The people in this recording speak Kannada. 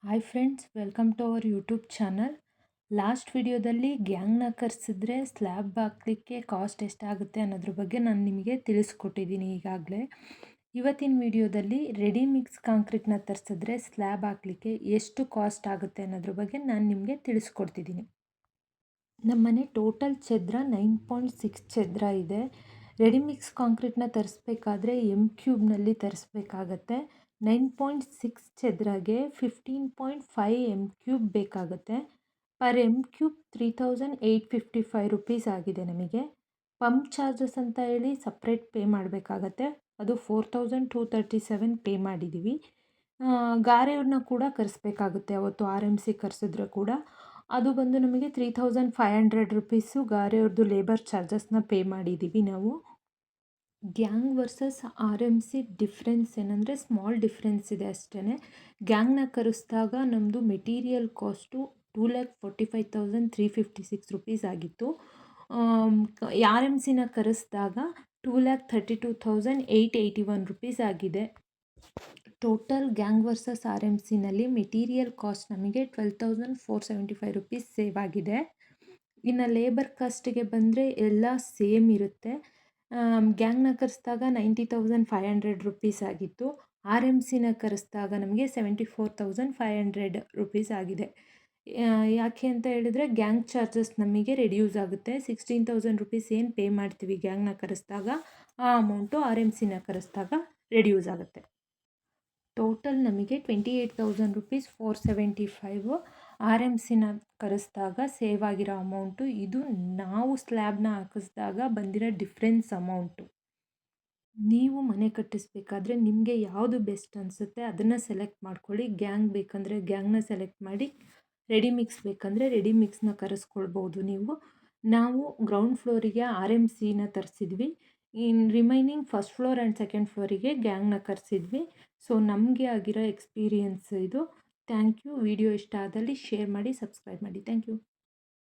Hi friends, welcome to our YouTube channel. Last ವಿಡಿಯೋದಲ್ಲಿ ಗ್ಯಾಂಗ್ನ ಕರೆಸಿದ್ರೆ ಸ್ಲ್ಯಾಬ್ ಹಾಕಲಿಕ್ಕೆ ಕಾಸ್ಟ್ ಎಷ್ಟಾಗುತ್ತೆ ಅನ್ನೋದ್ರ ಬಗ್ಗೆ ನಾನು ನಿಮಗೆ ತಿಳಿಸ್ಕೊಟ್ಟಿದ್ದೀನಿ ಈಗಾಗಲೇ. ಇವತ್ತಿನ ವಿಡಿಯೋದಲ್ಲಿ ರೆಡಿ ಮಿಕ್ಸ್ ಕಾಂಕ್ರೀಟ್ನ ತರಿಸಿದ್ರೆ ಸ್ಲ್ಯಾಬ್ ಹಾಕಲಿಕ್ಕೆ ಎಷ್ಟು ಕಾಸ್ಟ್ ಆಗುತ್ತೆ ಅನ್ನೋದ್ರ ಬಗ್ಗೆ ನಾನು ನಿಮಗೆ ತಿಳಿಸ್ಕೊಡ್ತಿದ್ದೀನಿ. ನಮ್ಮನೆ ಟೋಟಲ್ ಛದ್ರ 9.6 ಛದ್ರ ಇದೆ. Ready mix ಕಾಂಕ್ರೀಟ್ನ ತರಿಸ್ಬೇಕಾದ್ರೆ M³ ತರಿಸ್ಬೇಕಾಗತ್ತೆ. 9.6 ಛದ್ರಗೆ 15.5 M³ ಬೇಕಾಗುತ್ತೆ. ಪರ್ M³ 3855 ರುಪೀಸ್ ಆಗಿದೆ. ನಮಗೆ ಪಂಪ್ ಚಾರ್ಜಸ್ ಅಂತ ಹೇಳಿ ಸಪ್ರೇಟ್ ಪೇ ಮಾಡಬೇಕಾಗತ್ತೆ. ಅದು 4237 ಪೇ ಮಾಡಿದ್ದೀವಿ. ಗಾರೆಯವ್ರನ್ನ ಕೂಡ ಕರೆಸ್ಬೇಕಾಗುತ್ತೆ. ಅವತ್ತು RMC ಕರೆಸಿದ್ರೆ ಕೂಡ ಅದು ಬಂದು ನಮಗೆ 3500 ರುಪೀಸು ಗಾರೆಯವ್ರದ್ದು ಲೇಬರ್ ಚಾರ್ಜಸ್ನ ಪೇ ಮಾಡಿದ್ದೀವಿ ನಾವು. ಗ್ಯಾಂಗ್ ವರ್ಸಸ್ RMC ಡಿಫ್ರೆನ್ಸ್ ಏನಂದರೆ ಸ್ಮಾಲ್ ಡಿಫ್ರೆನ್ಸ್ ಇದೆ ಅಷ್ಟೇ. ಗ್ಯಾಂಗ್ನ ಕರೆಸಿದಾಗ ನಮ್ಮದು ಮೆಟೀರಿಯಲ್ ಕಾಸ್ಟು 2,45,356 ರುಪೀಸ್ ಆಗಿತ್ತು. RMCನ ಕರೆಸಿದಾಗ 2,32,881 ರುಪೀಸ್ ಆಗಿದೆ. ಟೋಟಲ್ ಗ್ಯಾಂಗ್ ವರ್ಸಸ್ RMCನಲ್ಲಿ ಮೆಟೀರಿಯಲ್ ಕಾಸ್ಟ್ ನಮಗೆ 12,475 ರುಪೀಸ್ ಸೇವ್ ಆಗಿದೆ. ಇನ್ನು ಲೇಬರ್ ಕಾಸ್ಟಿಗೆ ಬಂದರೆ ಎಲ್ಲ ಸೇಮ್ ಇರುತ್ತೆ. ಗ್ಯಾಂಗ್ನ ಕರೆಸಿದಾಗ 90,500 ರುಪೀಸ್ ಆಗಿತ್ತು. RMCನ ಕರೆಸಿದಾಗ ನಮಗೆ 74,500 ರುಪೀಸ್ ಆಗಿದೆ. ಯಾಕೆ ಅಂತ ಹೇಳಿದರೆ ಗ್ಯಾಂಗ್ ಚಾರ್ಜಸ್ ನಮಗೆ ರೆಡ್ಯೂಸ್ ಆಗುತ್ತೆ. 16,000 ರುಪೀಸ್ ಏನು ಪೇ ಮಾಡ್ತೀವಿ ಗ್ಯಾಂಗ್ನ ಕರೆಸಿದಾಗ ಆ ಅಮೌಂಟು RMCನ ಕರೆಸಿದಾಗ ರೆಡ್ಯೂಸ್ ಆಗುತ್ತೆ. ಟೋಟಲ್ ನಮಗೆ 28,000 ರುಪೀಸ್ 475 RMCನ ಕರೆಸಿದಾಗ ಸೇವ್ ಆಗಿರೋ ಅಮೌಂಟು. ಇದು ನಾವು ಸ್ಲ್ಯಾಬ್ನ ಹಾಕಿಸಿದಾಗ ಬಂದಿರೋ ಡಿಫ್ರೆನ್ಸ್ ಅಮೌಂಟು. ನೀವು ಮನೆ ಕಟ್ಟಿಸ್ಬೇಕಾದ್ರೆ ನಿಮಗೆ ಯಾವುದು ಬೆಸ್ಟ್ ಅನಿಸುತ್ತೆ ಅದನ್ನು ಸೆಲೆಕ್ಟ್ ಮಾಡ್ಕೊಳ್ಳಿ. ಗ್ಯಾಂಗ್ ಬೇಕಂದರೆ ಗ್ಯಾಂಗ್ನ ಸೆಲೆಕ್ಟ್ ಮಾಡಿ, ರೆಡಿ ಮಿಕ್ಸ್ ಬೇಕಂದರೆ ರೆಡಿ ಮಿಕ್ಸ್ನ ಕರೆಸ್ಕೊಳ್ಬೋದು ನೀವು. ನಾವು ಗ್ರೌಂಡ್ ಫ್ಲೋರಿಗೆ RMCನ ತರಿಸಿದ್ವಿ. ಇನ್ನು remaining first floor and second ಫ್ಲೋರಿಗೆ ಗ್ಯಾಂಗ್ನ ಕರೆಸಿದ್ವಿ. ಸೊ ನಮಗೆ ಆಗಿರೋ ಎಕ್ಸ್ಪೀರಿಯನ್ಸ್ ಇದು. Thank you. ವಿಡಿಯೋ ಇಷ್ಟ ಆದಲ್ಲಿ ಶೇರ್ ಮಾಡಿ, ಸಬ್ಸ್ಕ್ರೈಬ್ ಮಾಡಿ. Thank you.